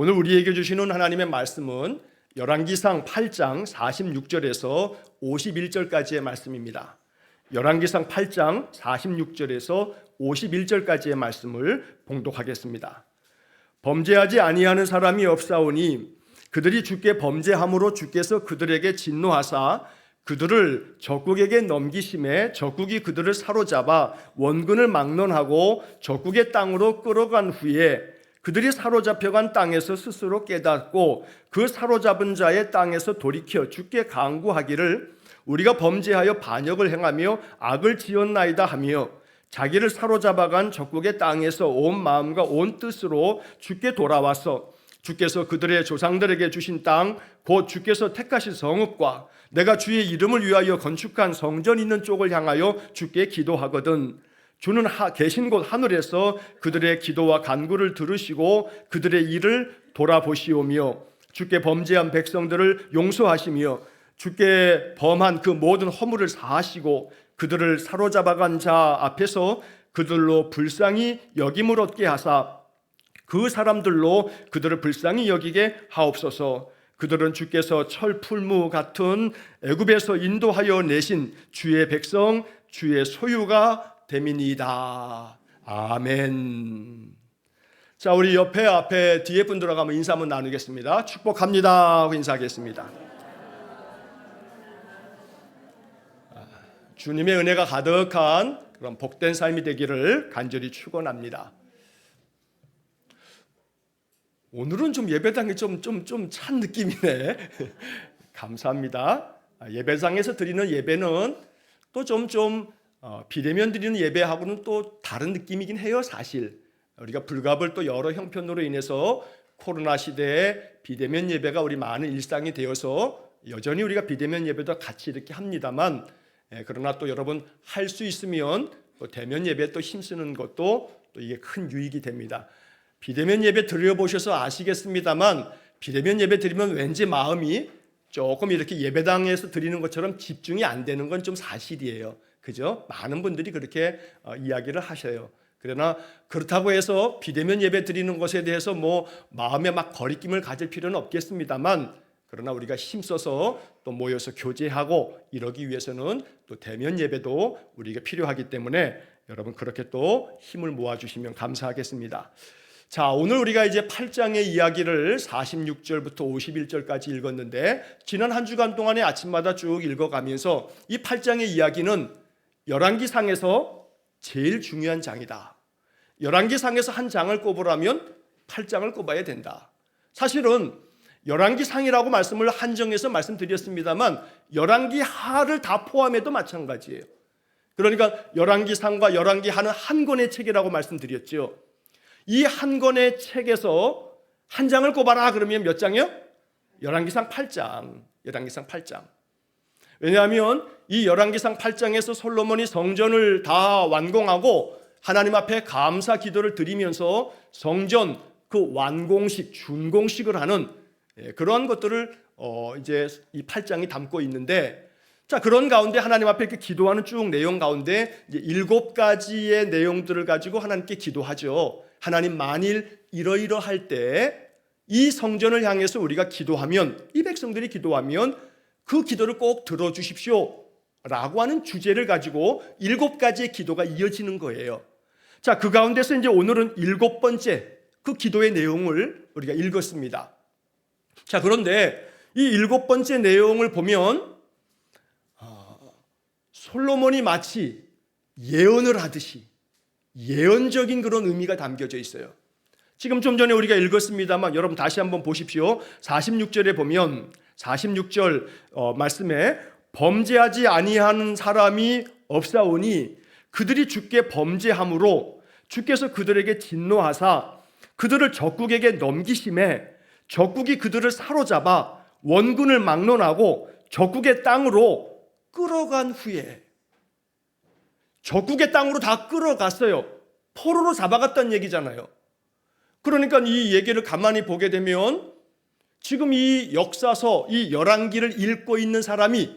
오늘 우리에게 주시는 하나님의 말씀은 열왕기상 8장 46절에서 51절까지의 말씀입니다. 열왕기상 8장 46절에서 51절까지의 말씀을 봉독하겠습니다. 범죄하지 아니하는 사람이 없사오니 그들이 주께 범죄함으로 주께서 그들에게 진노하사 그들을 적국에게 넘기심에 적국이 그들을 사로잡아 원군을 막론하고 적국의 땅으로 끌어간 후에 그들이 사로잡혀간 땅에서 스스로 깨닫고 그 사로잡은 자의 땅에서 돌이켜 주께 간구하기를 우리가 범죄하여 반역을 행하며 악을 지었나이다 하며 자기를 사로잡아간 적국의 땅에서 온 마음과 온 뜻으로 주께 돌아와서 주께서 그들의 조상들에게 주신 땅 곧 주께서 택하신 성읍과 내가 주의 이름을 위하여 건축한 성전 있는 쪽을 향하여 주께 기도하거든 주는 계신 곳 하늘에서 그들의 기도와 간구를 들으시고 그들의 일을 돌아보시오며 주께 범죄한 백성들을 용서하시며 주께 범한 그 모든 허물을 사하시고 그들을 사로잡아간 자 앞에서 그들로 불쌍히 여김을 얻게 하사 그 사람들로 그들을 불쌍히 여기게 하옵소서. 그들은 주께서 철풀무 같은 애굽에서 인도하여 내신 주의 백성 주의 소유가 됨이니이다. 아멘. 자, 우리 옆에 앞에 뒤에 분들하고 한번 인사 한번 나누겠습니다. 축복합니다 하고 인사하겠습니다. 주님의 은혜가 가득한 그런 복된 삶이 되기를 간절히 축원합니다. 오늘은 좀 예배당이 좀 찬 느낌이네. 감사합니다. 예배당에서 드리는 예배는 또 비대면 드리는 예배하고는 또 다른 느낌이긴 해요. 사실 우리가 불갑을 또 여러 형편으로 인해서 코로나 시대에 비대면 예배가 우리 많은 일상이 되어서 여전히 우리가 비대면 예배도 같이 이렇게 합니다만, 그러나 또 여러분 할 수 있으면 또 대면 예배에 또 힘쓰는 것도 또 이게 큰 유익이 됩니다. 비대면 예배 드려보셔서 아시겠습니다만 비대면 예배 드리면 왠지 마음이 조금 이렇게 예배당에서 드리는 것처럼 집중이 안 되는 건 좀 사실이에요. 그죠? 많은 분들이 그렇게 이야기를 하셔요. 그러나 그렇다고 해서 비대면 예배 드리는 것에 대해서 마음에 막 거리낌을 가질 필요는 없겠습니다만, 그러나 우리가 힘써서 또 모여서 교제하고 이러기 위해서는 또 대면 예배도 우리가 필요하기 때문에 여러분 그렇게 또 힘을 모아주시면 감사하겠습니다. 자, 오늘 우리가 이제 8장의 이야기를 46절부터 51절까지 읽었는데 지난 한 주간 동안에 아침마다 쭉 읽어가면서 이 8장의 이야기는 열왕기상에서 제일 중요한 장이다. 열왕기상에서 한 장을 꼽으라면 8장을 꼽아야 된다. 사실은 열왕기상이라고 말씀을 한정해서 말씀드렸습니다만 열왕기하를 다 포함해도 마찬가지예요. 그러니까 열왕기상과 열왕기하는 한 권의 책이라고 말씀드렸죠. 이 한 권의 책에서 한 장을 꼽아라 그러면 몇 장이요? 열왕기상 8장. 열왕기상 8장. 왜냐하면 이 열왕기상 8장에서 솔로몬이 성전을 다 완공하고 하나님 앞에 감사 기도를 드리면서 성전 그 완공식, 준공식을 하는 그러한 것들을 이제 이 8장이 담고 있는데, 자, 그런 가운데 하나님 앞에 이렇게 기도하는 쭉 내용 가운데 이제 7가지의 내용들을 가지고 하나님께 기도하죠. 하나님, 만일 이러이러할 때 이 성전을 향해서 우리가 기도하면, 이 백성들이 기도하면 그 기도를 꼭 들어주십시오 라고 하는 주제를 가지고 7가지의 기도가 이어지는 거예요. 자, 그 가운데서 이제 오늘은 7번째 그 기도의 내용을 우리가 읽었습니다. 자, 그런데 이 7번째 내용을 보면 솔로몬이 마치 예언을 하듯이 예언적인 그런 의미가 담겨져 있어요. 지금 좀 전에 우리가 읽었습니다만 여러분 다시 한번 보십시오. 46절에 보면 46절 말씀에 범죄하지 아니하는 사람이 없사오니 그들이 주께 범죄함으로 주께서 그들에게 진노하사 그들을 적국에게 넘기심에 적국이 그들을 사로잡아 원군을 막론하고 적국의 땅으로 끌어간 후에, 적국의 땅으로 다 끌어갔어요. 포로로 잡아갔다는 얘기잖아요. 그러니까 이 얘기를 가만히 보게 되면 지금 이 역사서, 이 열왕기를 읽고 있는 사람이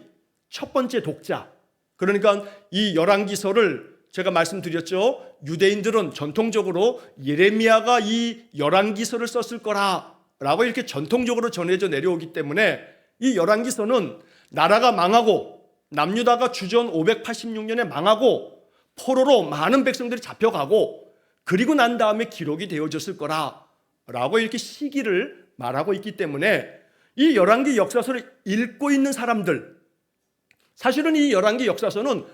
첫 번째 독자, 그러니까 이 열왕기서를 제가 말씀드렸죠. 유대인들은 전통적으로 예레미야가 이 열왕기서를 썼을 거라 라고 이렇게 전통적으로 전해져 내려오기 때문에 이 열왕기서는 나라가 망하고 남유다가 주전 586년에 망하고 포로로 많은 백성들이 잡혀가고 그리고 난 다음에 기록이 되어졌을 거라라고 이렇게 시기를 말하고 있기 때문에 이 열왕기 역사서를 읽고 있는 사람들, 사실은 이 열왕기 역사서는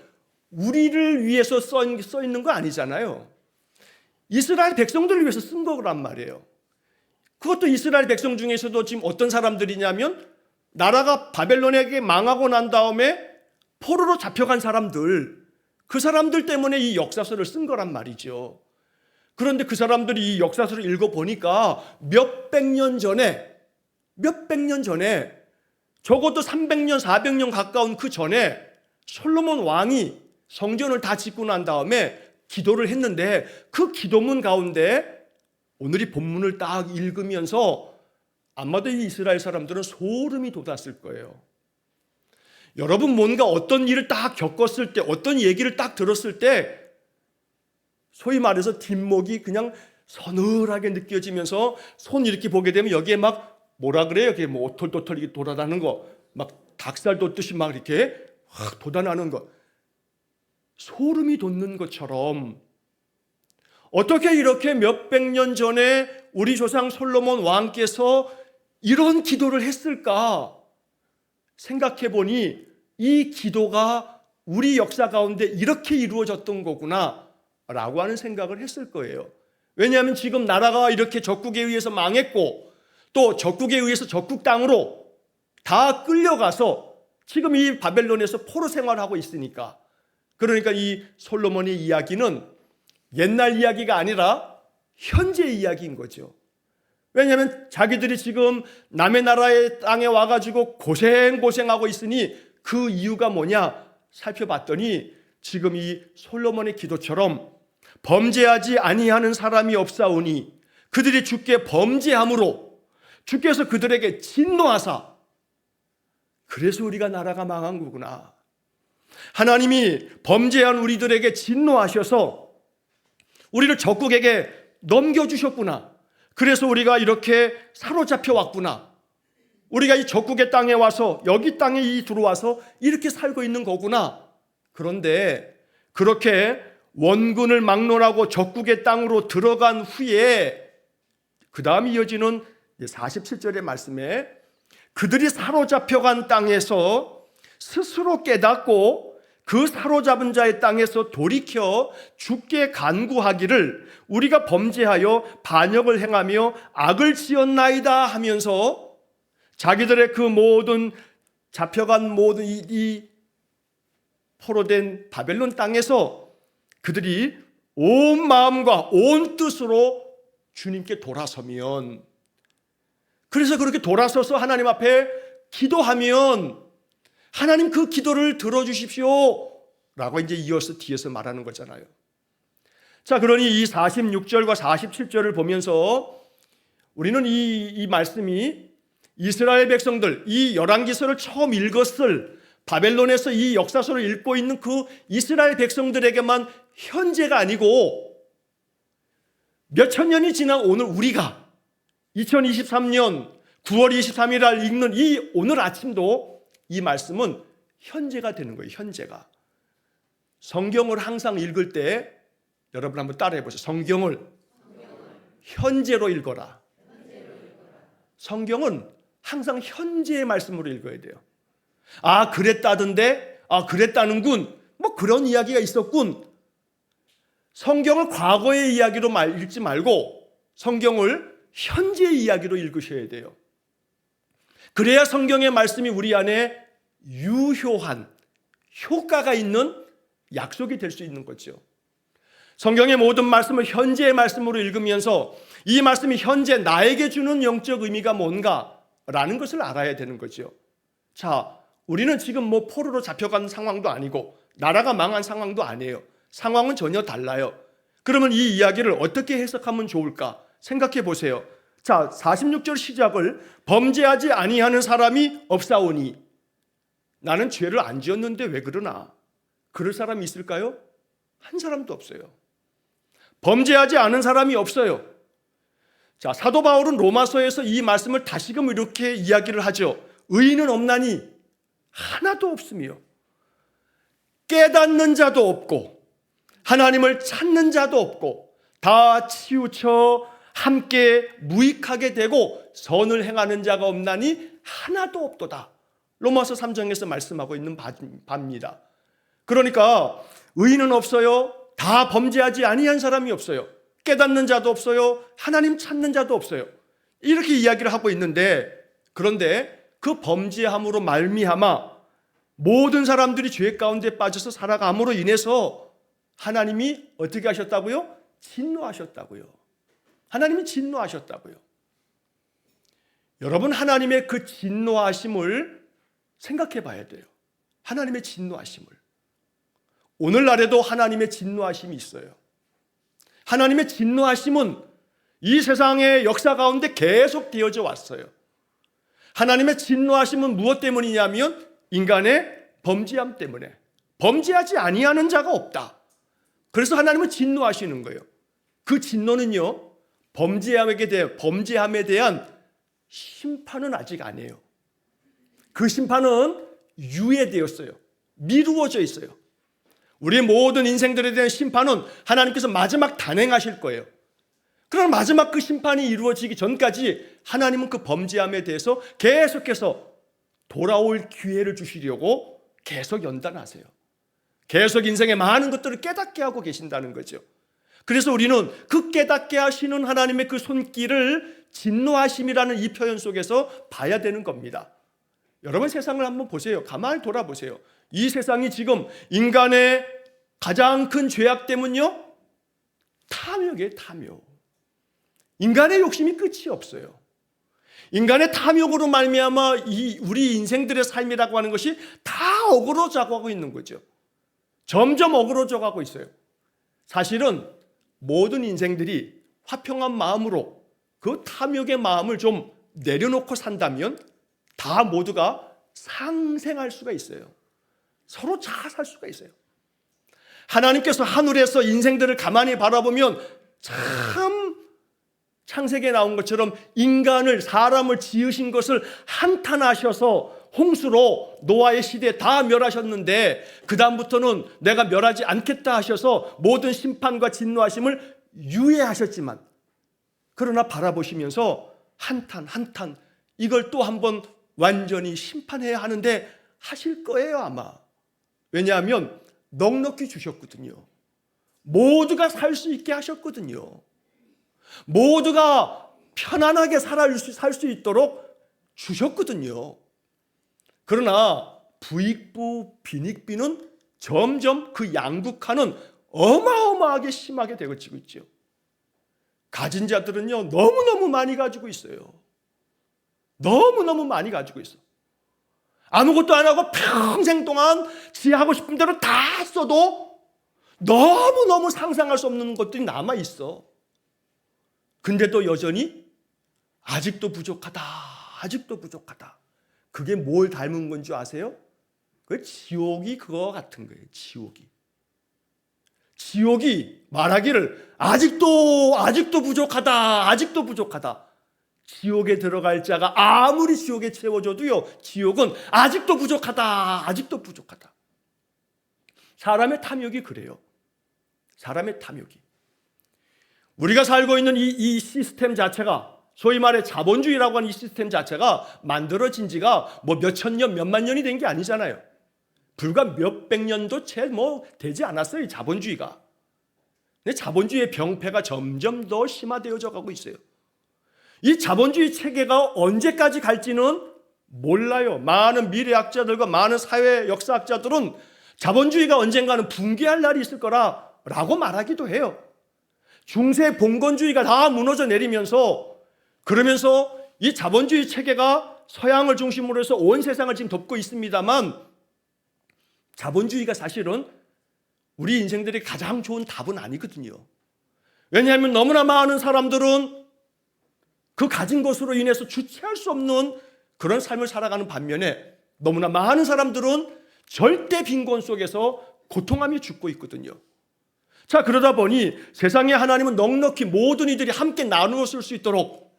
우리를 위해서 써 있는 거 아니잖아요. 이스라엘 백성들을 위해서 쓴 거란 말이에요. 그것도 이스라엘 백성 중에서도 지금 어떤 사람들이냐면 나라가 바벨론에게 망하고 난 다음에 포로로 잡혀간 사람들, 그 사람들 때문에 이 역사서를 쓴 거란 말이죠. 그런데 그 사람들이 이 역사서를 읽어보니까 몇백 년 전에 적어도 300년, 400년 가까운 그 전에 솔로몬 왕이 성전을 다 짓고 난 다음에 기도를 했는데 그 기도문 가운데 오늘 이 본문을 딱 읽으면서 아마도 이 이스라엘 사람들은 소름이 돋았을 거예요. 여러분 뭔가 어떤 일을 딱 겪었을 때, 어떤 얘기를 딱 들었을 때 소위 말해서 뒷목이 그냥 서늘하게 느껴지면서 손 이렇게 보게 되면 여기에 막 뭐라 그래요? 여기에 뭐 오톨도톨 이렇게 돌아다니는 거, 막 닭살 돋듯이 막 이렇게 확 돋아나는 거, 소름이 돋는 것처럼 어떻게 이렇게 몇백 년 전에 우리 조상 솔로몬 왕께서 이런 기도를 했을까 생각해 보니 이 기도가 우리 역사 가운데 이렇게 이루어졌던 거구나 라고 하는 생각을 했을 거예요. 왜냐하면 지금 나라가 이렇게 적국에 의해서 망했고 또 적국에 의해서 적국 땅으로 다 끌려가서 지금 이 바벨론에서 포로 생활하고 있으니까, 그러니까 이 솔로몬의 이야기는 옛날 이야기가 아니라 현재 이야기인 거죠. 왜냐하면 자기들이 지금 남의 나라의 땅에 와가지고 고생하고 있으니 그 이유가 뭐냐 살펴봤더니 지금 이 솔로몬의 기도처럼 범죄하지 아니하는 사람이 없사오니 그들이 주께 범죄함으로 주께서 그들에게 진노하사, 그래서 우리가 나라가 망한 거구나. 하나님이 범죄한 우리들에게 진노하셔서 우리를 적국에게 넘겨주셨구나. 그래서 우리가 이렇게 사로잡혀 왔구나. 우리가 이 적국의 땅에 와서 여기 땅에 들어와서 이렇게 살고 있는 거구나. 그런데 그렇게 원군을 막론하고 적국의 땅으로 들어간 후에 그 다음 이어지는 47절의 말씀에 그들이 사로잡혀간 땅에서 스스로 깨닫고 그 사로잡은 자의 땅에서 돌이켜 주께 간구하기를 우리가 범죄하여 반역을 행하며 악을 지었나이다 하면서 자기들의 그 모든 잡혀간 모든 이 포로된 바벨론 땅에서 그들이 온 마음과 온 뜻으로 주님께 돌아서면, 그래서 그렇게 돌아서서 하나님 앞에 기도하면 하나님 그 기도를 들어주십시오 라고 이제 이어서 뒤에서 말하는 거잖아요. 자, 그러니 이 46절과 47절을 보면서 우리는 이 말씀이 이스라엘 백성들, 이 열왕기서를 처음 읽었을 바벨론에서 이 역사서를 읽고 있는 그 이스라엘 백성들에게만 현재가 아니고 몇천 년이 지난 오늘 우리가 2023년 9월 23일 날 읽는 이 오늘 아침도 이 말씀은 현재가 되는 거예요. 현재가. 성경을 항상 읽을 때 여러분 한번 따라해 보세요. 성경을 현재로 읽어라. 성경은 항상 현재의 말씀으로 읽어야 돼요. 아, 그랬다던데? 아, 그랬다는군. 뭐 그런 이야기가 있었군. 성경을 과거의 이야기로 읽지 말고 성경을 현재의 이야기로 읽으셔야 돼요. 그래야 성경의 말씀이 우리 안에 유효한 효과가 있는 약속이 될 수 있는 거죠. 성경의 모든 말씀을 현재의 말씀으로 읽으면서 이 말씀이 현재 나에게 주는 영적 의미가 뭔가라는 것을 알아야 되는 거죠. 자, 우리는 지금 뭐 포로로 잡혀간 상황도 아니고 나라가 망한 상황도 아니에요. 상황은 전혀 달라요. 그러면 이 이야기를 어떻게 해석하면 좋을까 생각해 보세요. 자, 46절 시작을 범죄하지 아니하는 사람이 없사오니, 나는 죄를 안 지었는데 왜 그러나? 그럴 사람이 있을까요? 한 사람도 없어요. 범죄하지 않은 사람이 없어요. 자, 사도 바울은 로마서에서 이 말씀을 다시금 이렇게 이야기를 하죠. 의인은 없나니 하나도 없으며 깨닫는 자도 없고 하나님을 찾는 자도 없고 다 치우쳐 함께 무익하게 되고 선을 행하는 자가 없나니 하나도 없도다. 로마서 3장에서 말씀하고 있는 바입니다. 그러니까 의인은 없어요. 다 범죄하지 아니한 사람이 없어요. 깨닫는 자도 없어요. 하나님 찾는 자도 없어요. 이렇게 이야기를 하고 있는데, 그런데 그 범죄함으로 말미암아 모든 사람들이 죄 가운데 빠져서 살아감으로 인해서 하나님이 어떻게 하셨다고요? 진노하셨다고요. 하나님이 진노하셨다고요. 여러분, 하나님의 그 진노하심을 생각해 봐야 돼요. 하나님의 진노하심을. 오늘날에도 하나님의 진노하심이 있어요. 하나님의 진노하심은 이 세상의 역사 가운데 계속 되어져 왔어요. 하나님의 진노하심은 무엇 때문이냐면 인간의 범죄함 때문에. 범죄하지 아니하는 자가 없다. 그래서 하나님은 진노하시는 거예요. 그 진노는요, 범죄함에 대한 심판은 아직 안 해요. 그 심판은 유예되었어요. 미루어져 있어요. 우리의 모든 인생들에 대한 심판은 하나님께서 마지막 단행하실 거예요. 그러나 마지막 그 심판이 이루어지기 전까지 하나님은 그 범죄함에 대해서 계속해서 돌아올 기회를 주시려고 계속 연단하세요. 계속 인생의 많은 것들을 깨닫게 하고 계신다는 거죠. 그래서 우리는 그 깨닫게 하시는 하나님의 그 손길을 진노하심이라는 이 표현 속에서 봐야 되는 겁니다. 여러분, 세상을 한번 보세요. 가만히 돌아보세요. 이 세상이 지금 인간의 가장 큰 죄악 때문요, 탐욕이에요. 탐욕. 인간의 욕심이 끝이 없어요. 인간의 탐욕으로 말미암아 우리 인생들의 삶이라고 하는 것이 다 어그러져 가고 있는 거죠. 점점 어그러져 가고 있어요. 사실은 모든 인생들이 화평한 마음으로 그 탐욕의 마음을 좀 내려놓고 산다면 다 모두가 상생할 수가 있어요. 서로 잘 살 수가 있어요. 하나님께서 하늘에서 인생들을 가만히 바라보면 참 창세기에 나온 것처럼 인간을, 사람을 지으신 것을 한탄하셔서 홍수로 노아의 시대에 다 멸하셨는데 그 다음부터는 내가 멸하지 않겠다 하셔서 모든 심판과 진노하심을 유예하셨지만, 그러나 바라보시면서 한탄 이걸 또 한번 완전히 심판해야 하는데 하실 거예요 아마. 왜냐하면 넉넉히 주셨거든요. 모두가 살 수 있게 하셨거든요. 모두가 편안하게 살 수 있도록 주셨거든요. 그러나 부익부 빈익빈은 점점 그 양극화는 어마어마하게 심하게 되고 있죠. 가진 자들은요, 너무너무 많이 가지고 있어요. 너무너무 많이 가지고 있어. 아무것도 안 하고 평생 동안 지 하고 싶은 대로 다 써도 너무너무 상상할 수 없는 것들이 남아 있어. 근데도 여전히 아직도 부족하다. 아직도 부족하다. 그게 뭘 닮은 건지 아세요? 그 지옥이 그거 같은 거예요. 지옥이 말하기를 아직도 부족하다. 아직도 부족하다. 지옥에 들어갈 자가 아무리 지옥에 채워줘도요, 지옥은 아직도 부족하다. 아직도 부족하다. 사람의 탐욕이 그래요. 사람의 탐욕이. 우리가 살고 있는 이 시스템 자체가, 소위 말해 자본주의라고 하는 이 시스템 자체가 만들어진 지가 뭐 몇천 년, 몇만 년이 된 게 아니잖아요. 불과 몇백 년도 채 되지 않았어요, 이 자본주의가. 근데 자본주의의 병폐가 점점 더 심화되어져 가고 있어요. 이 자본주의 체계가 언제까지 갈지는 몰라요. 많은 미래학자들과 많은 사회 역사학자들은 자본주의가 언젠가는 붕괴할 날이 있을 거라고 말하기도 해요. 중세 봉건주의가 다 무너져 내리면서, 그러면서 이 자본주의 체계가 서양을 중심으로 해서 온 세상을 지금 덮고 있습니다만, 자본주의가 사실은 우리 인생들이 가장 좋은 답은 아니거든요. 왜냐하면 너무나 많은 사람들은 그 가진 것으로 인해서 주체할 수 없는 그런 삶을 살아가는 반면에 너무나 많은 사람들은 절대 빈곤 속에서 고통하며 죽고 있거든요. 자, 그러다 보니 세상에 하나님은 넉넉히 모든 이들이 함께 나누어 쓸 수 있도록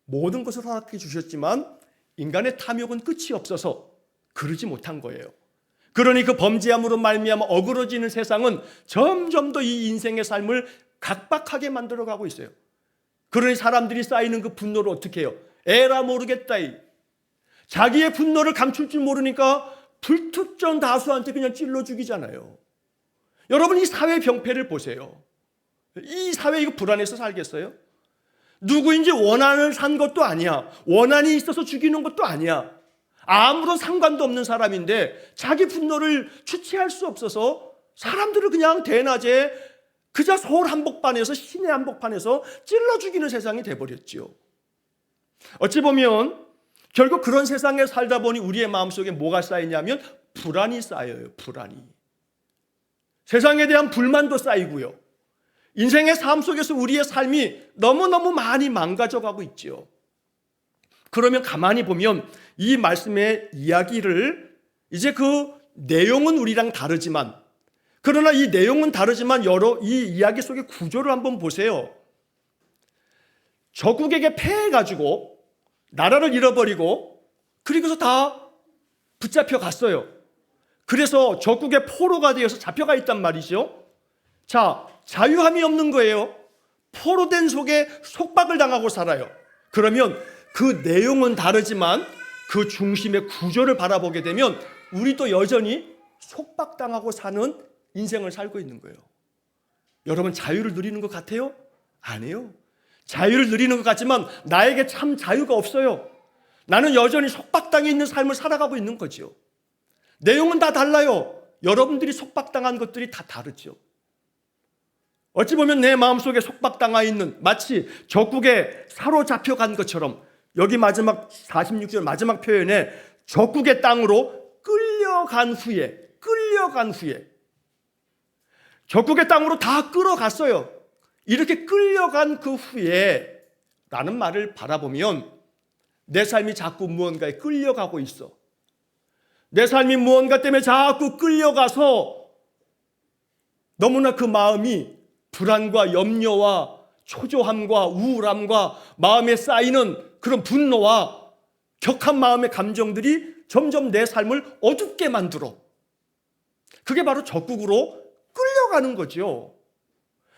모든 것을 허락해 주셨지만 인간의 탐욕은 끝이 없어서 그러지 못한 거예요. 그러니 그 범죄함으로 말미암아 어그러지는 세상은 점점 더 이 인생의 삶을 각박하게 만들어가고 있어요. 그러니 사람들이 쌓이는 그 분노를 어떻게 해요? 에라 모르겠다. 자기의 분노를 감출 줄 모르니까 불특정 다수한테 그냥 찔러 죽이잖아요. 여러분, 이 사회 병폐를 보세요. 이 사회 이거 불안해서 살겠어요? 누구인지 원한을 산 것도 아니야. 원한이 있어서 죽이는 것도 아니야. 아무런 상관도 없는 사람인데 자기 분노를 주체할 수 없어서 사람들을 그냥 대낮에 그저 서울 한복판에서 시내 한복판에서 찔러 죽이는 세상이 돼버렸지요. 어찌 보면 결국 그런 세상에 살다 보니 우리의 마음속에 뭐가 쌓이냐면 불안이 쌓여요. 불안이. 세상에 대한 불만도 쌓이고요. 인생의 삶 속에서 우리의 삶이 너무너무 많이 망가져가고 있지요. 그러면 가만히 보면 이 말씀의 이야기를 이제 그 내용은 우리랑 다르지만, 그러나 이 내용은 다르지만 이 이야기 속의 구조를 한번 보세요. 적국에게 패해가지고 나라를 잃어버리고 그리고서 다 붙잡혀 갔어요. 그래서 적국의 포로가 되어서 잡혀가 있단 말이죠. 자, 자유함이 없는 거예요. 포로된 속에 속박을 당하고 살아요. 그러면 그 내용은 다르지만 그 중심의 구조를 바라보게 되면 우리도 여전히 속박당하고 사는 인생을 살고 있는 거예요. 여러분, 자유를 누리는 것 같아요? 아니에요. 자유를 누리는 것 같지만 나에게 참 자유가 없어요. 나는 여전히 속박당해 있는 삶을 살아가고 있는 거죠. 내용은 다 달라요. 여러분들이 속박당한 것들이 다 다르죠. 어찌 보면 내 마음속에 속박당하 있는, 마치 적국에 사로잡혀간 것처럼, 여기 마지막 46절 마지막 표현에 적국의 땅으로 끌려간 후에 적국의 땅으로 다 끌어갔어요. 이렇게 끌려간 그 후에 라는 말을 바라보면 내 삶이 자꾸 무언가에 끌려가고 있어. 내 삶이 무언가 때문에 자꾸 끌려가서 너무나 그 마음이 불안과 염려와 초조함과 우울함과 마음에 쌓이는 그런 분노와 격한 마음의 감정들이 점점 내 삶을 어둡게 만들어. 그게 바로 적국으로 끌려가는 거죠.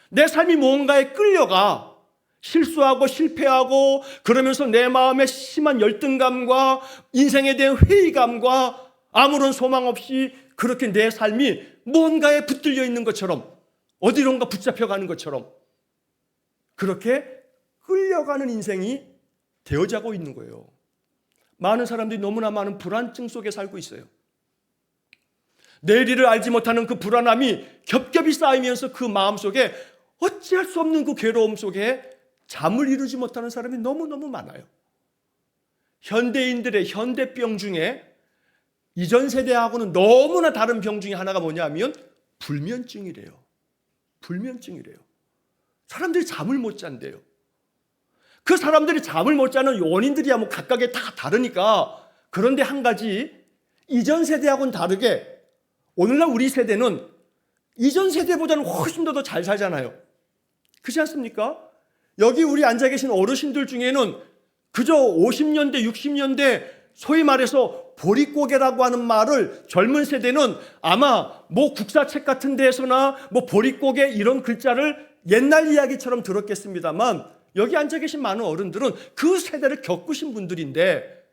내 삶이 무언가에 끌려가 실수하고 실패하고 그러면서 내 마음에 심한 열등감과 인생에 대한 회의감과 아무런 소망 없이 그렇게 내 삶이 무언가에 붙들려 있는 것처럼, 어디론가 붙잡혀가는 것처럼 그렇게 끌려가는 인생이 되어가고 있는 거예요. 많은 사람들이 너무나 많은 불안증 속에 살고 있어요. 내일을 알지 못하는 그 불안함이 겹겹이 쌓이면서 그 마음속에 어찌할 수 없는 그 괴로움 속에 잠을 이루지 못하는 사람이 너무너무 많아요. 현대인들의 현대병 중에 이전 세대하고는 너무나 다른 병 중에 하나가 뭐냐면 불면증이래요. 불면증이래요. 사람들이 잠을 못 잔대요. 그 사람들이 잠을 못 자는 원인들이야 뭐 각각에 다 다르니까, 그런데 한 가지, 이전 세대하고는 다르게 오늘날 우리 세대는 이전 세대보다는 훨씬 더 잘 살잖아요. 그렇지 않습니까? 여기 우리 앉아 계신 어르신들 중에는 그저 50년대 60년대 소위 말해서 보릿고개라고 하는 말을 젊은 세대는 아마 뭐 국사책 같은 데에서나 뭐 보릿고개 이런 글자를 옛날 이야기처럼 들었겠습니다만, 여기 앉아 계신 많은 어른들은 그 세대를 겪으신 분들인데,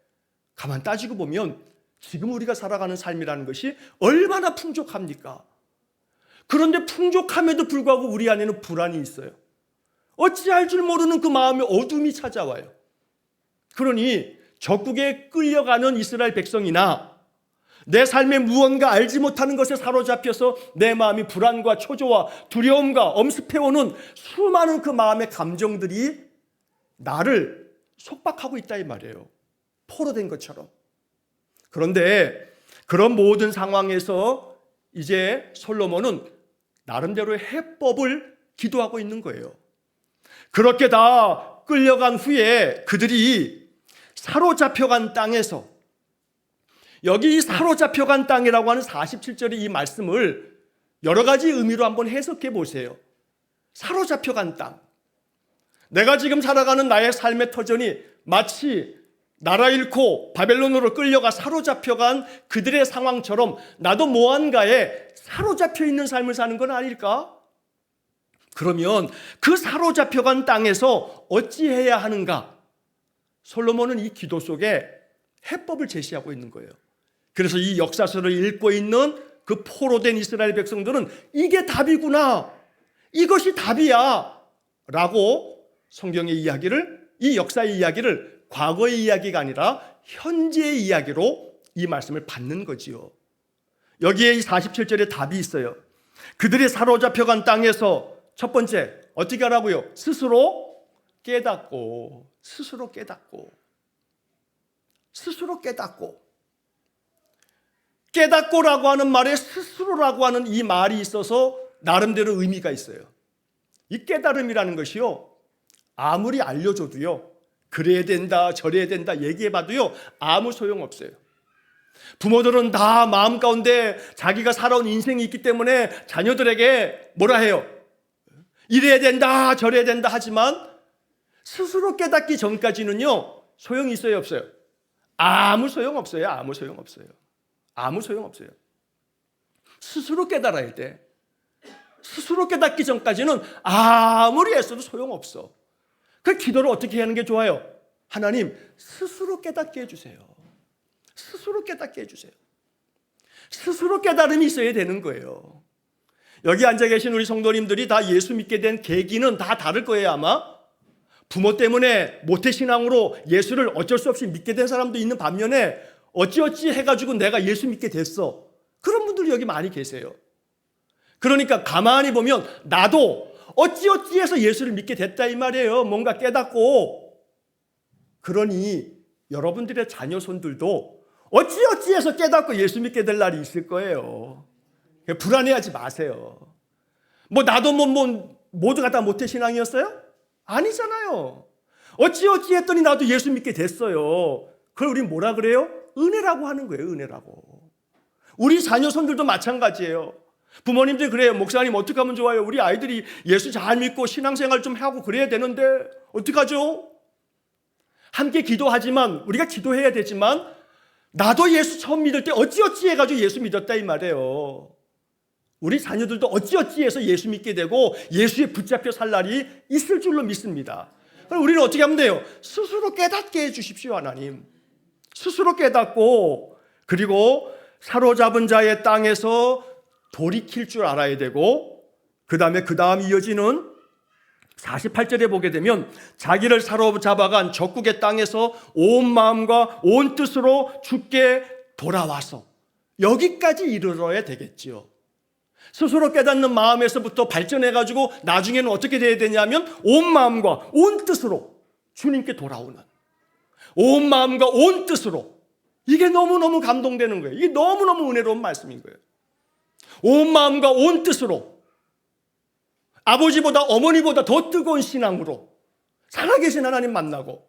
가만 따지고 보면 지금 우리가 살아가는 삶이라는 것이 얼마나 풍족합니까? 그런데 풍족함에도 불구하고 우리 안에는 불안이 있어요. 어찌할 줄 모르는 그 마음의 어둠이 찾아와요. 그러니 적국에 끌려가는 이스라엘 백성이나 내 삶에 무언가 알지 못하는 것에 사로잡혀서 내 마음이 불안과 초조와 두려움과 엄습해오는 수많은 그 마음의 감정들이 나를 속박하고 있다 이 말이에요. 포로된 것처럼. 그런데 그런 모든 상황에서 이제 솔로몬은 나름대로의 해법을 기도하고 있는 거예요. 그렇게 다 끌려간 후에 그들이 사로잡혀간 땅에서, 여기 이 사로잡혀간 땅이라고 하는 47절의 이 말씀을 여러 가지 의미로 한번 해석해 보세요. 사로잡혀간 땅. 내가 지금 살아가는 나의 삶의 터전이 마치 나라 잃고 바벨론으로 끌려가 사로잡혀간 그들의 상황처럼 나도 무언가에 사로잡혀 있는 삶을 사는 건 아닐까? 그러면 그 사로잡혀간 땅에서 어찌해야 하는가? 솔로몬은 이 기도 속에 해법을 제시하고 있는 거예요. 그래서 이 역사서를 읽고 있는 그 포로된 이스라엘 백성들은 이게 답이구나, 이것이 답이야 라고 성경의 이야기를, 이 역사의 이야기를 과거의 이야기가 아니라 현재의 이야기로 이 말씀을 받는 거지요. 여기에 이 47절에 답이 있어요. 그들이 사로잡혀간 땅에서 첫 번째 어떻게 하라고요? 스스로 깨닫고, 스스로 깨닫고, 스스로 깨닫고. 깨닫고라고 하는 말에 스스로라고 하는 이 말이 있어서 나름대로 의미가 있어요. 이 깨달음이라는 것이요, 아무리 알려줘도요, 그래야 된다 저래야 된다 얘기해봐도요 아무 소용없어요. 부모들은 다 마음 가운데 자기가 살아온 인생이 있기 때문에 자녀들에게 뭐라 해요? 이래야 된다 저래야 된다 하지만 스스로 깨닫기 전까지는요 소용이 있어요 없어요? 아무 소용없어요. 아무 소용없어요. 아무 소용없어요. 스스로 깨달아야 돼. 스스로 깨닫기 전까지는 아무리 애써도 소용없어. 그 기도를 어떻게 하는 게 좋아요? 하나님, 스스로 깨닫게 해주세요. 스스로 깨닫게 해주세요. 스스로 깨달음이 있어야 되는 거예요. 여기 앉아 계신 우리 성도님들이 다 예수 믿게 된 계기는 다 다를 거예요 아마. 부모 때문에 모태신앙으로 예수를 어쩔 수 없이 믿게 된 사람도 있는 반면에 어찌어찌 해가지고 내가 예수 믿게 됐어, 그런 분들이 여기 많이 계세요. 그러니까 가만히 보면 나도 어찌어찌해서 예수를 믿게 됐다 이 말이에요. 뭔가 깨닫고. 그러니 여러분들의 자녀손들도 어찌어찌해서 깨닫고 예수 믿게 될 날이 있을 거예요. 불안해하지 마세요. 뭐 나도 모두가 다 모태신앙이었어요? 아니잖아요. 어찌어찌 했더니 나도 예수 믿게 됐어요. 그걸 우리 뭐라 그래요? 은혜라고 하는 거예요. 은혜라고. 우리 자녀손들도 마찬가지예요. 부모님들이 그래요. 목사님 어떻게 하면 좋아요? 우리 아이들이 예수 잘 믿고 신앙생활 좀 하고 그래야 되는데 어떡하죠? 함께 기도하지만, 우리가 기도해야 되지만 나도 예수 처음 믿을 때 어찌어찌 해가지고 예수 믿었다 이 말이에요. 우리 자녀들도 어찌어찌 해서 예수 믿게 되고 예수에 붙잡혀 살 날이 있을 줄로 믿습니다. 그럼 우리는 어떻게 하면 돼요? 스스로 깨닫게 해 주십시오 하나님. 스스로 깨닫고, 그리고 사로잡은 자의 땅에서 돌이킬 줄 알아야 되고, 그 다음 이어지는 48절에 보게 되면 자기를 사로잡아간 적국의 땅에서 온 마음과 온 뜻으로 주께 돌아와서, 여기까지 이르러야 되겠지요. 스스로 깨닫는 마음에서부터 발전해가지고 나중에는 어떻게 돼야 되냐면 온 마음과 온 뜻으로 주님께 돌아오는, 온 마음과 온 뜻으로. 이게 너무너무 감동되는 거예요. 이게 너무너무 은혜로운 말씀인 거예요. 온 마음과 온 뜻으로, 아버지보다 어머니보다 더 뜨거운 신앙으로 살아계신 하나님 만나고,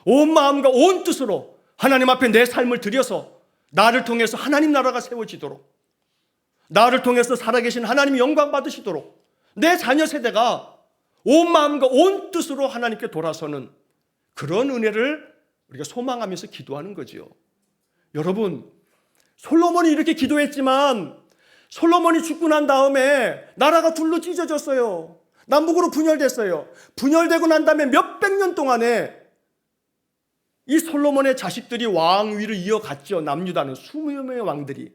온 마음과 온 뜻으로 하나님 앞에 내 삶을 드려서 나를 통해서 하나님 나라가 세워지도록, 나를 통해서 살아계신 하나님이 영광 받으시도록 내 자녀 세대가 온 마음과 온 뜻으로 하나님께 돌아서는 그런 은혜를 우리가 소망하면서 기도하는 거지요. 여러분, 솔로몬이 이렇게 기도했지만 솔로몬이 죽고 난 다음에 나라가 둘로 찢어졌어요. 남북으로 분열됐어요. 분열되고 난 다음에 몇백 년 동안에 이 솔로몬의 자식들이 왕위를 이어갔죠. 남유다는 20명의 왕들이.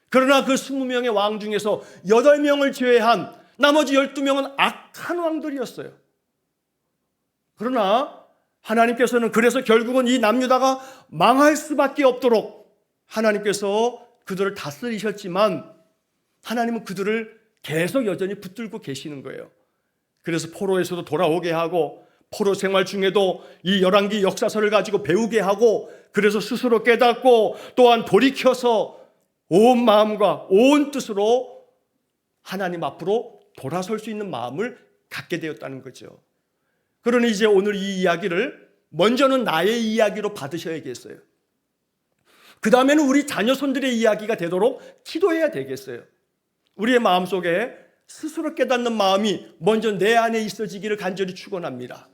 그러나 그 20명의 왕 중에서 8명을 제외한 나머지 12명은 악한 왕들이었어요. 그러나 하나님께서는 그래서 결국은 이 남유다가 망할 수밖에 없도록 하나님께서 그들을 다스리셨지만 하나님은 그들을 계속 여전히 붙들고 계시는 거예요. 그래서 포로에서도 돌아오게 하고, 포로 생활 중에도 이 열왕기 역사서를 가지고 배우게 하고, 그래서 스스로 깨닫고 또한 돌이켜서 온 마음과 온 뜻으로 하나님 앞으로 돌아설 수 있는 마음을 갖게 되었다는 거죠. 그러니 이제 오늘 이 이야기를 먼저는 나의 이야기로 받으셔야겠어요. 그 다음에는 우리 자녀손들의 이야기가 되도록 기도해야 되겠어요. 우리의 마음속에 스스로 깨닫는 마음이 먼저 내 안에 있어지기를 간절히 축원합니다.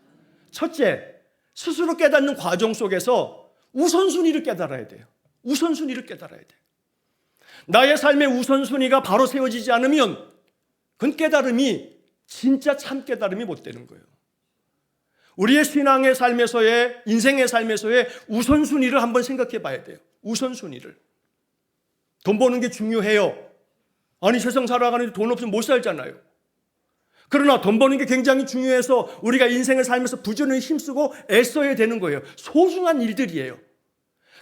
첫째, 스스로 깨닫는 과정 속에서 우선순위를 깨달아야 돼요. 우선순위를 깨달아야 돼요. 나의 삶의 우선순위가 바로 세워지지 않으면 그건 깨달음이 진짜 참 깨달음이 못 되는 거예요. 우리의 신앙의 삶에서의 인생의 삶에서의 우선순위를 한번 생각해 봐야 돼요. 우선순위를. 돈 버는 게 중요해요. 아니 세상 살아가는데 돈 없으면 못 살잖아요. 그러나 돈 버는 게 굉장히 중요해서 우리가 인생을 살면서 부지런히 힘쓰고 애써야 되는 거예요. 소중한 일들이에요.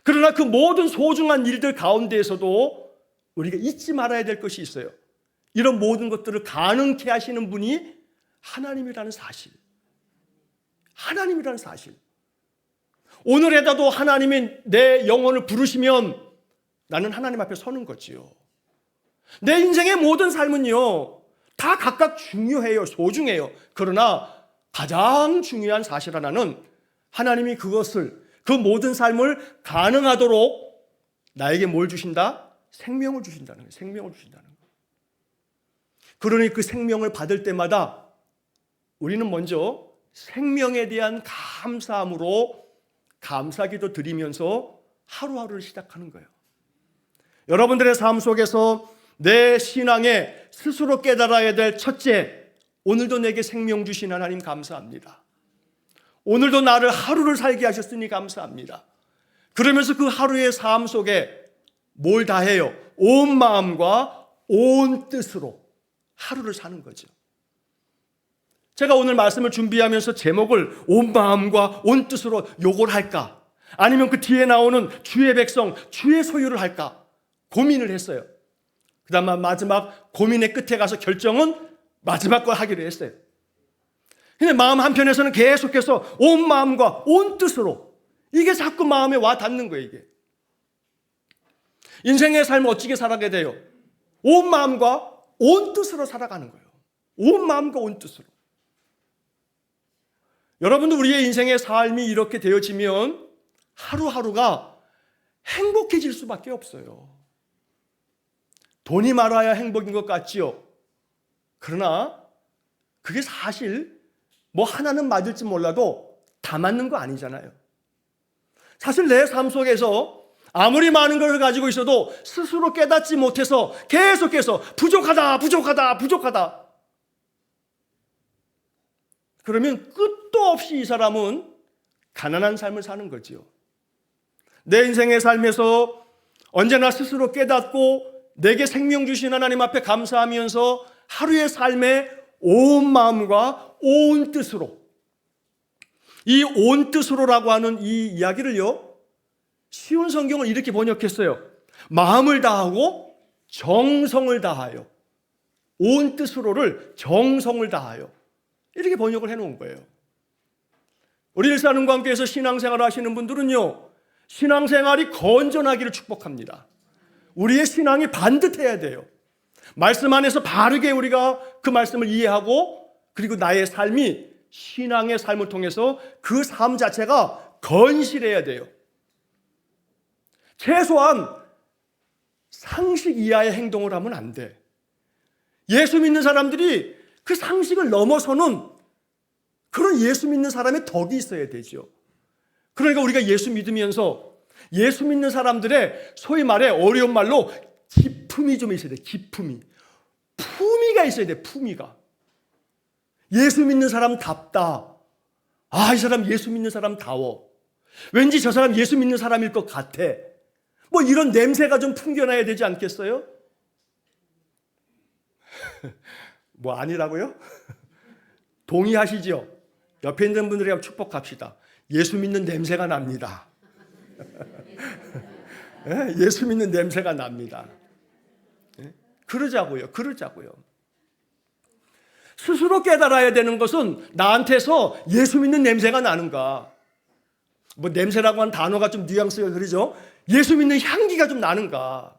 그러나 그 모든 소중한 일들 가운데에서도 우리가 잊지 말아야 될 것이 있어요. 이런 모든 것들을 가능케 하시는 분이 하나님이라는 사실. 하나님이라는 사실. 오늘에라도 하나님이 내 영혼을 부르시면 나는 하나님 앞에 서는 거지요. 내 인생의 모든 삶은요, 다 각각 중요해요. 소중해요. 그러나 가장 중요한 사실 하나는 하나님이 그것을, 그 모든 삶을 가능하도록 나에게 뭘 주신다? 생명을 주신다는 거예요. 생명을 주신다는 거예요. 그러니 그 생명을 받을 때마다 우리는 먼저 생명에 대한 감사함으로 감사기도 드리면서 하루하루를 시작하는 거예요. 여러분들의 삶 속에서 내 신앙에 스스로 깨달아야 될 첫째, 오늘도 내게 생명 주신 하나님 감사합니다. 오늘도 나를 하루를 살게 하셨으니 감사합니다. 그러면서 그 하루의 삶 속에 뭘 다해요? 온 마음과 온 뜻으로 하루를 사는 거죠. 제가 오늘 말씀을 준비하면서 제목을 온 마음과 온 뜻으로 요걸 할까? 아니면 그 뒤에 나오는 주의 백성, 주의 소유를 할까? 고민을 했어요. 그 다음 마지막 고민의 끝에 가서 결정은 마지막 걸 하기로 했어요. 근데 마음 한편에서는 계속해서 온 마음과 온 뜻으로 이게 자꾸 마음에 와 닿는 거예요. 이게 인생의 삶을 어찌게 살아가게 돼요? 온 마음과 온 뜻으로 살아가는 거예요. 온 마음과 온 뜻으로. 여러분도 우리의 인생의 삶이 이렇게 되어지면 하루하루가 행복해질 수밖에 없어요. 돈이 많아야 행복인 것 같지요. 그러나 그게 사실 뭐 하나는 맞을지 몰라도 다 맞는 거 아니잖아요. 사실 내 삶 속에서 아무리 많은 걸 가지고 있어도 스스로 깨닫지 못해서 계속해서 부족하다, 부족하다, 부족하다. 그러면 끝도 없이 이 사람은 가난한 삶을 사는 거지요. 내 인생의 삶에서 언제나 스스로 깨닫고 내게 생명 주신 하나님 앞에 감사하면서 하루의 삶에 온 마음과 온 뜻으로, 이 온 뜻으로라고 하는 이 이야기를요, 쉬운 성경을 이렇게 번역했어요. 마음을 다하고 정성을 다하여. 온 뜻으로를 정성을 다하여. 이렇게 번역을 해놓은 거예요. 우리 일사는과 함께해서 신앙생활을 하시는 분들은요, 신앙생활이 건전하기를 축복합니다. 우리의 신앙이 반듯해야 돼요. 말씀 안에서 바르게 우리가 그 말씀을 이해하고, 그리고 나의 삶이 신앙의 삶을 통해서 그 삶 자체가 건실해야 돼요. 최소한 상식 이하의 행동을 하면 안 돼. 예수 믿는 사람들이 그 상식을 넘어서는 그런 예수 믿는 사람의 덕이 있어야 되죠. 그러니까 우리가 예수 믿으면서 예수 믿는 사람들의 소위 말해 어려운 말로 기품이 좀 있어야 돼. 기품이. 품위가 있어야 돼. 품위가. 예수 믿는 사람답다. 아, 이 사람 예수 믿는 사람다워. 왠지 저 사람 예수 믿는 사람일 것 같아. 뭐 이런 냄새가 좀 풍겨나야 되지 않겠어요? 뭐 아니라고요? 동의하시죠? 옆에 있는 분들에게 축복합시다. 예수 믿는 냄새가 납니다. 예수 믿는 냄새가 납니다. 그러자고요. 그러자고요. 스스로 깨달아야 되는 것은 나한테서 예수 믿는 냄새가 나는가. 뭐 냄새라고 하는 단어가 좀 뉘앙스가 그러죠. 예수 믿는 향기가 좀 나는가.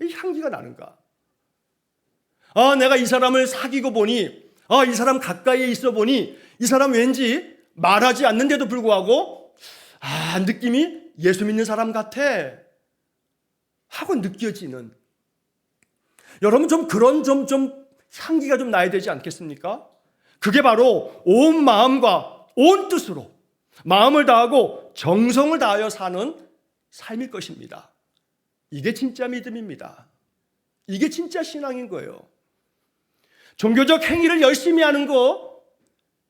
이 향기가 나는가. 아, 내가 이 사람을 사귀고 보니, 아, 이 사람 가까이에 있어 보니, 이 사람 왠지 말하지 않는데도 불구하고, 아, 느낌이 예수 믿는 사람 같아. 하고 느껴지는. 여러분 좀 그런 좀 향기가 좀 나야 되지 않겠습니까? 그게 바로 온 마음과 온 뜻으로 마음을 다하고 정성을 다하여 사는 삶일 것입니다. 이게 진짜 믿음입니다. 이게 진짜 신앙인 거예요. 종교적 행위를 열심히 하는 거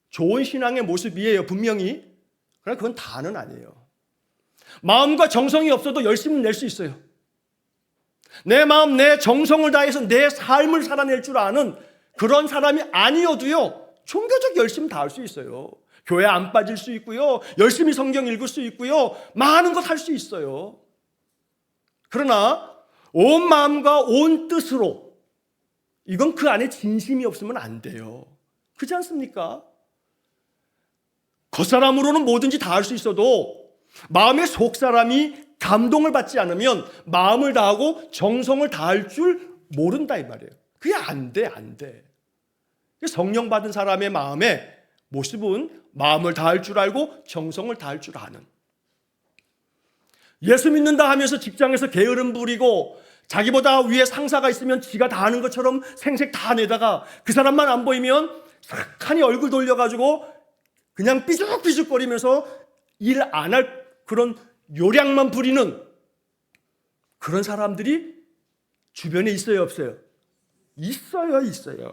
좋은 신앙의 모습이에요, 분명히. 그러나 그건 다는 아니에요. 마음과 정성이 없어도 열심히 낼 수 있어요. 내 마음, 내 정성을 다해서 내 삶을 살아낼 줄 아는 그런 사람이 아니어도요, 종교적 열심 다 할 수 있어요. 교회 안 빠질 수 있고요, 열심히 성경 읽을 수 있고요, 많은 것 할 수 있어요. 그러나 온 마음과 온 뜻으로, 이건 그 안에 진심이 없으면 안 돼요. 그렇지 않습니까? 겉사람으로는 뭐든지 다 할 수 있어도 마음의 속사람이 감동을 받지 않으면 마음을 다하고 정성을 다할 줄 모른다 이 말이에요. 그게 안 돼. 성령 받은 사람의 마음의 모습은 마음을 다할 줄 알고 정성을 다할 줄 아는, 예수 믿는다 하면서 직장에서 게으름 부리고 자기보다 위에 상사가 있으면 지가 다 하는 것처럼 생색 다 내다가 그 사람만 안 보이면 싹하니 얼굴 돌려가지고 그냥 삐죽삐죽거리면서 일 안 할 그런 요량만 부리는 그런 사람들이 주변에 있어요, 없어요? 있어요.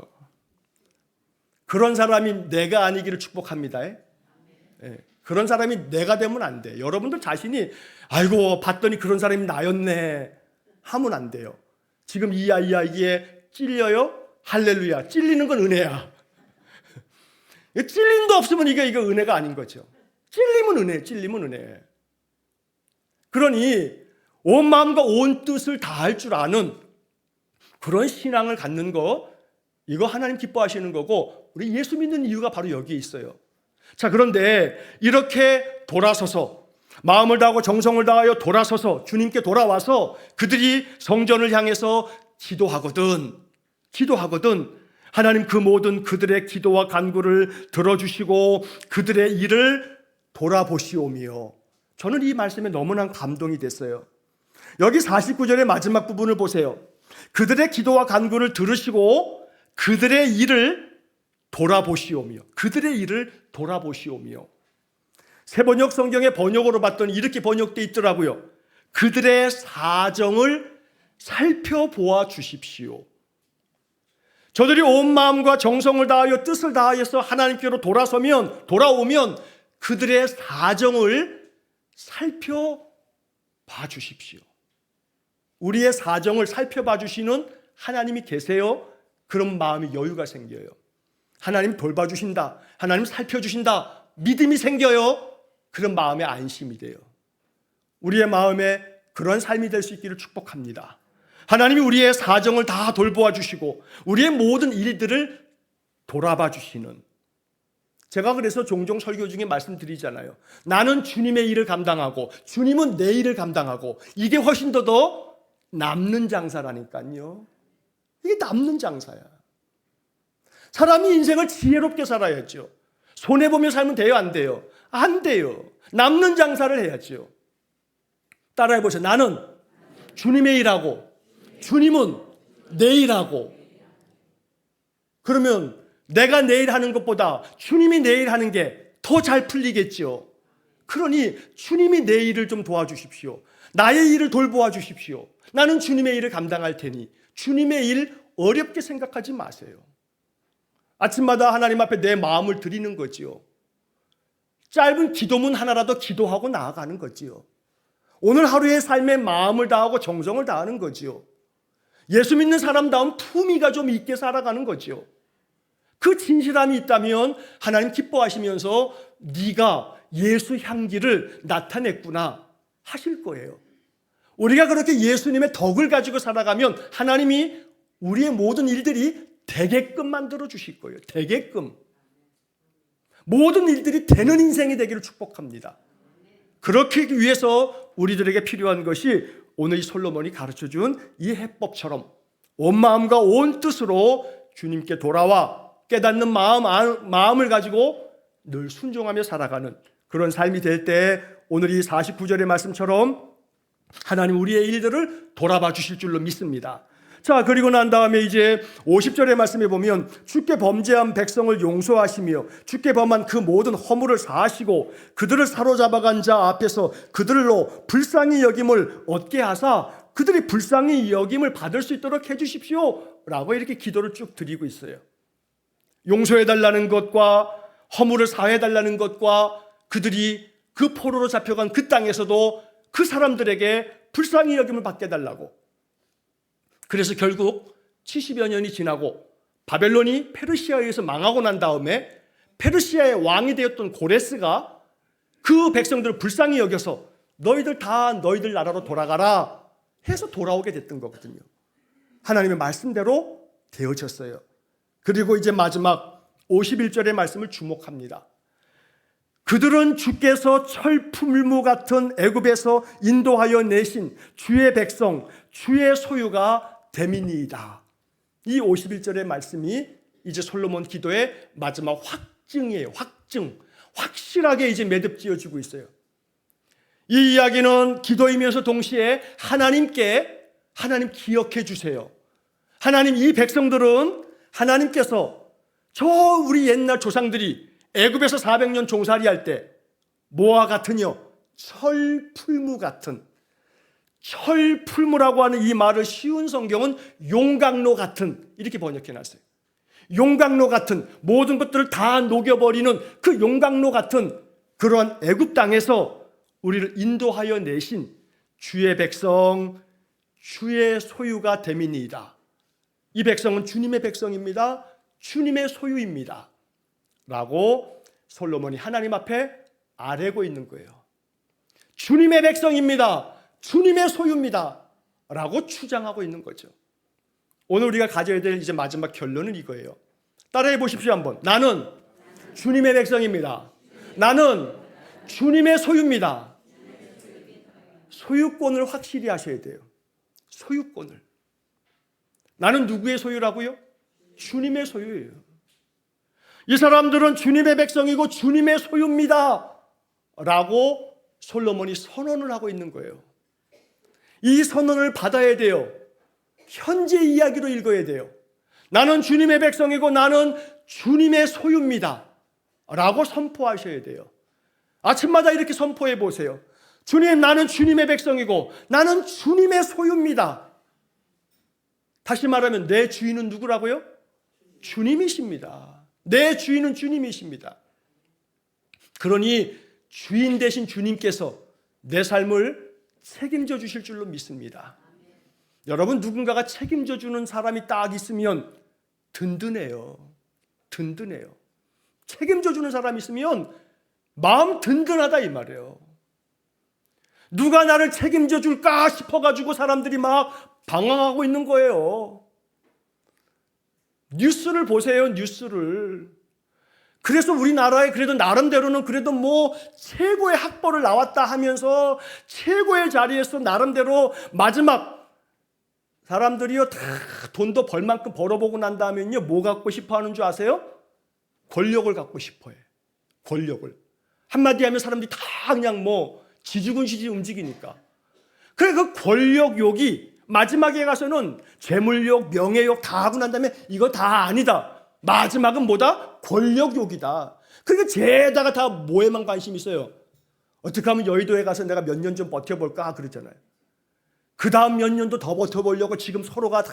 그런 사람이 내가 아니기를 축복합니다. 그런 사람이 내가 되면 안 돼. 여러분들 자신이 아이고 봤더니 그런 사람이 나였네 하면 안 돼요. 지금 이게 찔려요? 할렐루야. 찔리는 건 은혜야. 찔림도 없으면 이거 은혜가 아닌 거죠. 찔리면 은혜. 그러니 온 마음과 온 뜻을 다할 줄 아는 그런 신앙을 갖는 거, 이거 하나님 기뻐하시는 거고, 우리 예수 믿는 이유가 바로 여기에 있어요. 자, 그런데 이렇게 돌아서서 마음을 다하고 정성을 다하여 돌아서서 주님께 돌아와서 그들이 성전을 향해서 기도하거든 하나님 그 모든 그들의 기도와 간구를 들어주시고 그들의 일을 돌아보시오며, 저는 이 말씀에 너무나 감동이 됐어요. 여기 49절의 마지막 부분을 보세요. 그들의 기도와 간구를 들으시고 그들의 일을 돌아보시오며, 새번역 성경의 번역으로 봤더니 이렇게 번역되어 있더라고요. 그들의 사정을 살펴보아 주십시오. 저들이 온 마음과 정성을 다하여 뜻을 다하여서 하나님께로 돌아오면 그들의 사정을 살펴봐 주십시오. 우리의 사정을 살펴봐 주시는 하나님이 계세요. 그런 마음이 여유가 생겨요. 하나님 돌봐주신다, 하나님 살펴주신다, 믿음이 생겨요. 그런 마음에 안심이 돼요. 우리의 마음에 그런 삶이 될 수 있기를 축복합니다. 하나님이 우리의 사정을 다 돌보아 주시고 우리의 모든 일들을 돌아봐 주시는, 제가 그래서 종종 설교 중에 말씀드리잖아요. 나는 주님의 일을 감당하고 주님은 내 일을 감당하고, 이게 훨씬 더 남는 장사라니까요. 이게 남는 장사야. 사람이 인생을 지혜롭게 살아야죠. 손해보며 살면 돼요, 안 돼요? 안 돼요. 남는 장사를 해야죠. 따라해보세요. 나는 주님의 일하고 주님은 내 일하고. 그러면 내가 내 일 하는 것보다 주님이 내 일 하는 게 더 잘 풀리겠죠. 그러니 주님이 내 일을 좀 도와주십시오. 나의 일을 돌보아 주십시오. 나는 주님의 일을 감당할 테니 주님의 일 어렵게 생각하지 마세요. 아침마다 하나님 앞에 내 마음을 드리는 거지요. 짧은 기도문 하나라도 기도하고 나아가는 거지요. 오늘 하루의 삶에 마음을 다하고 정성을 다하는 거지요. 예수 믿는 사람다운 품위가 좀 있게 살아가는 거지요. 그 진실함이 있다면 하나님 기뻐하시면서 네가 예수 향기를 나타냈구나 하실 거예요. 우리가 그렇게 예수님의 덕을 가지고 살아가면 하나님이 우리의 모든 일들이 되게끔 만들어 주실 거예요. 되게끔. 모든 일들이 되는 인생이 되기를 축복합니다. 그렇게 위해서 우리들에게 필요한 것이 오늘 이 솔로몬이 가르쳐준 이 해법처럼 온 마음과 온 뜻으로 주님께 돌아와 깨닫는 마음을 가지고 늘 순종하며 살아가는 그런 삶이 될 때 오늘 이 49절의 말씀처럼 하나님 우리의 일들을 돌아봐 주실 줄로 믿습니다. 자, 그리고 난 다음에 이제 50절의 말씀에 보면 주께 범죄한 백성을 용서하시며 주께 범한 그 모든 허물을 사하시고 그들을 사로잡아간 자 앞에서 그들로 불쌍히 여김을 얻게 하사 그들이 불쌍히 여김을 받을 수 있도록 해주십시오 라고 이렇게 기도를 쭉 드리고 있어요. 용서해달라는 것과 허물을 사해달라는 것과 그들이 그 포로로 잡혀간 그 땅에서도 그 사람들에게 불쌍히 여김을 받게 해달라고. 그래서 결국 70여 년이 지나고 바벨론이 페르시아에 의해서 망하고 난 다음에 페르시아의 왕이 되었던 고레스가 그 백성들을 불쌍히 여겨서 너희들 다 너희들 나라로 돌아가라 해서 돌아오게 됐던 거거든요. 하나님의 말씀대로 되어졌어요. 그리고 이제 마지막 51절의 말씀을 주목합니다. 그들은 주께서 철풀무 같은 애굽에서 인도하여 내신 주의 백성, 주의 소유가 됨이니이다. 이 51절의 말씀이 이제 솔로몬 기도의 마지막 확증이에요. 확증. 확실하게 이제 매듭지어지고 있어요. 이 이야기는 기도이면서 동시에 하나님 기억해 주세요. 하나님, 이 백성들은 하나님께서 저 우리 옛날 조상들이 애굽에서 400년 종살이 할 때 뭐와 같으뇨? 철풀무 같은. 철풀무라고 하는 이 말을 쉬운 성경은 용광로 같은 이렇게 번역해 놨어요. 용광로 같은, 모든 것들을 다 녹여버리는 그 용광로 같은 그러한 애굽 땅에서 우리를 인도하여 내신 주의 백성, 주의 소유가 됨이니이다. 이 백성은 주님의 백성입니다. 주님의 소유입니다 라고 솔로몬이 하나님 앞에 아뢰고 있는 거예요. 주님의 백성입니다. 주님의 소유입니다 라고 주장하고 있는 거죠. 오늘 우리가 가져야 될 이제 마지막 결론은 이거예요. 따라해 보십시오 한번. 나는 주님의 백성입니다. 나는 주님의 소유입니다. 소유권을 확실히 하셔야 돼요. 소유권을. 나는 누구의 소유라고요? 주님의 소유예요. 이 사람들은 주님의 백성이고 주님의 소유입니다 라고 솔로몬이 선언을 하고 있는 거예요. 이 선언을 받아야 돼요. 현재 이야기로 읽어야 돼요. 나는 주님의 백성이고 나는 주님의 소유입니다 라고 선포하셔야 돼요. 아침마다 이렇게 선포해 보세요. 주님, 나는 주님의 백성이고 나는 주님의 소유입니다. 다시 말하면 내 주인은 누구라고요? 주님이십니다. 내 주인은 주님이십니다. 그러니 주인 되신 주님께서 내 삶을 책임져 주실 줄로 믿습니다. 여러분, 누군가가 책임져 주는 사람이 딱 있으면 든든해요. 든든해요. 책임져 주는 사람이 있으면 마음 든든하다 이 말이에요. 누가 나를 책임져 줄까 싶어가지고 사람들이 막 방황하고 있는 거예요. 뉴스를 보세요. 뉴스를. 그래서 우리나라에 그래도 나름대로는 그래도 뭐 최고의 학벌을 나왔다 하면서 최고의 자리에서 나름대로 마지막 사람들이요 다 돈도 벌 만큼 벌어보고 난 다음에는요 뭐 갖고 싶어 하는 줄 아세요? 권력을 갖고 싶어요. 권력을. 한마디 하면 사람들이 다 그냥 뭐 지지군시지 움직이니까. 그래 그 권력욕이 마지막에 가서는 재물욕, 명예욕 다 하고 난 다음에 이거 다 아니다. 마지막은 뭐다? 권력욕이다. 그러니까 죄에다가 다 뭐에만 관심이 있어요. 어떻게 하면 여의도에 가서 내가 몇 년 좀 버텨볼까 그러잖아요. 그 다음 몇 년도 더 버텨보려고 지금 서로가 다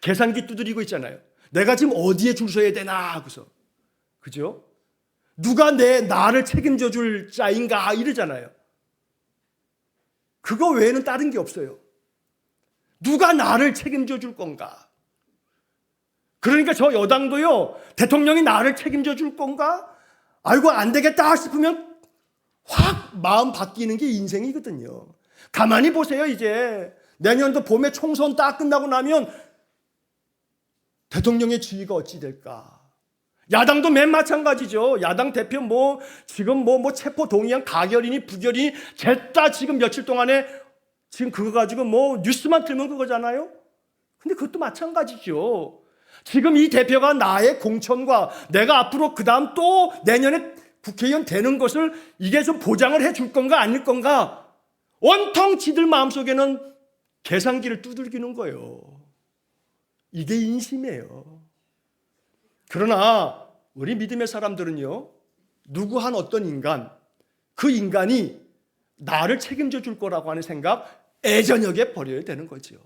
계산기 두드리고 있잖아요. 내가 지금 어디에 줄 서야 되나 하고서. 그죠? 누가 나를 책임져 줄 자인가 이러잖아요. 그거 외에는 다른 게 없어요. 누가 나를 책임져 줄 건가? 그러니까 저 여당도요, 대통령이 나를 책임져 줄 건가? 아이고, 안 되겠다 싶으면 확 마음 바뀌는 게 인생이거든요. 가만히 보세요, 이제. 내년도 봄에 총선 딱 끝나고 나면 대통령의 지위가 어찌 될까? 야당도 맨 마찬가지죠. 야당 대표 지금 체포 동의안 가결이니 부결이니 쟀다 지금 며칠 동안에 지금 그거 가지고 뉴스만 틀면 그거잖아요. 근데 그것도 마찬가지죠. 지금 이 대표가 나의 공천과 내가 앞으로 그 다음 또 내년에 국회의원 되는 것을 이게 좀 보장을 해줄 건가 아닐 건가 온통 지들 마음속에는 계산기를 두들기는 거예요. 이게 인심이에요. 그러나 우리 믿음의 사람들은요, 누구 한 어떤 인간, 그 인간이 나를 책임져 줄 거라고 하는 생각 애저녁에 버려야 되는 거죠.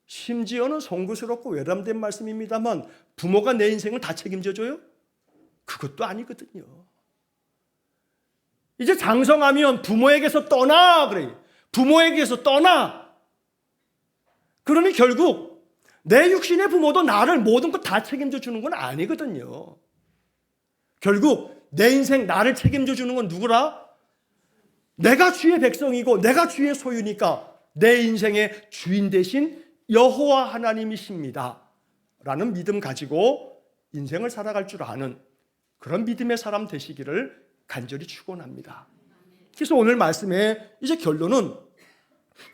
심지어는 송구스럽고 외람된 말씀입니다만 부모가 내 인생을 다 책임져 줘요? 그것도 아니거든요. 이제 장성하면 부모에게서 떠나 그래요. 부모에게서 떠나. 그러니 결국 내 육신의 부모도 나를 모든 것 다 책임져 주는 건 아니거든요. 결국 내 인생 나를 책임져 주는 건 누구라? 내가 주의 백성이고 내가 주의 소유니까 내 인생의 주인 대신 여호와 하나님이십니다 라는 믿음 가지고 인생을 살아갈 줄 아는 그런 믿음의 사람 되시기를 간절히 축원합니다. 그래서 오늘 말씀의 이제 결론은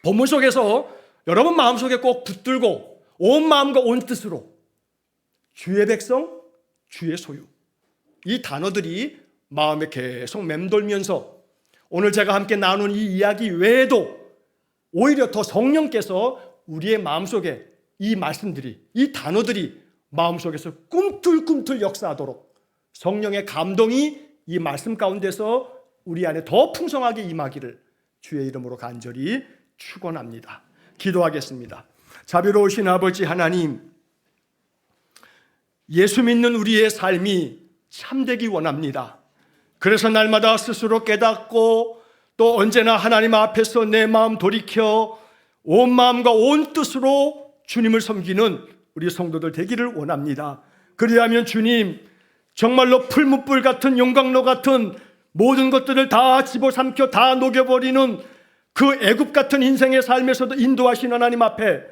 본문 속에서 여러분 마음속에 꼭 붙들고 온 마음과 온 뜻으로 주의 백성, 주의 소유, 이 단어들이 마음에 계속 맴돌면서 오늘 제가 함께 나눈 이 이야기 외에도 오히려 더 성령께서 우리의 마음속에 이 말씀들이, 이 단어들이 마음속에서 꿈틀꿈틀 역사하도록 성령의 감동이 이 말씀 가운데서 우리 안에 더 풍성하게 임하기를 주의 이름으로 간절히 축원합니다. 기도하겠습니다. 자비로우신 아버지 하나님, 예수 믿는 우리의 삶이 참되기 원합니다. 그래서 날마다 스스로 깨닫고 또 언제나 하나님 앞에서 내 마음 돌이켜 온 마음과 온 뜻으로 주님을 섬기는 우리 성도들 되기를 원합니다. 그리하면 주님, 정말로 풀무불 같은 용광로 같은 모든 것들을 다 집어삼켜 다 녹여버리는 그 애굽 같은 인생의 삶에서도 인도하신 하나님 앞에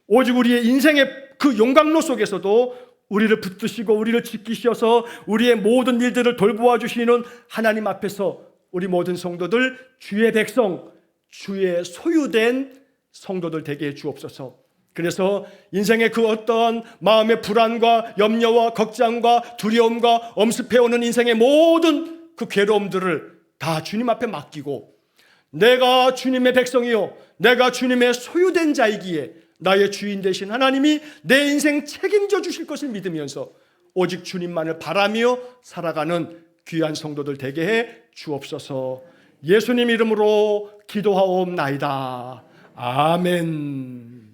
오직 우리의 인생의 그 용광로 속에서도 우리를 붙드시고 우리를 지키셔서 우리의 모든 일들을 돌보아 주시는 하나님 앞에서 우리 모든 성도들 주의 백성, 주의 소유된 성도들 되게 해 주옵소서. 그래서 인생의 그 어떤 마음의 불안과 염려와 걱정과 두려움과 엄습해오는 인생의 모든 그 괴로움들을 다 주님 앞에 맡기고 내가 주님의 백성이요 내가 주님의 소유된 자이기에 나의 주인 되신 하나님이 내 인생 책임져 주실 것을 믿으면서 오직 주님만을 바라며 살아가는 귀한 성도들 되게 해 주옵소서. 예수님 이름으로 기도하옵나이다. 아멘.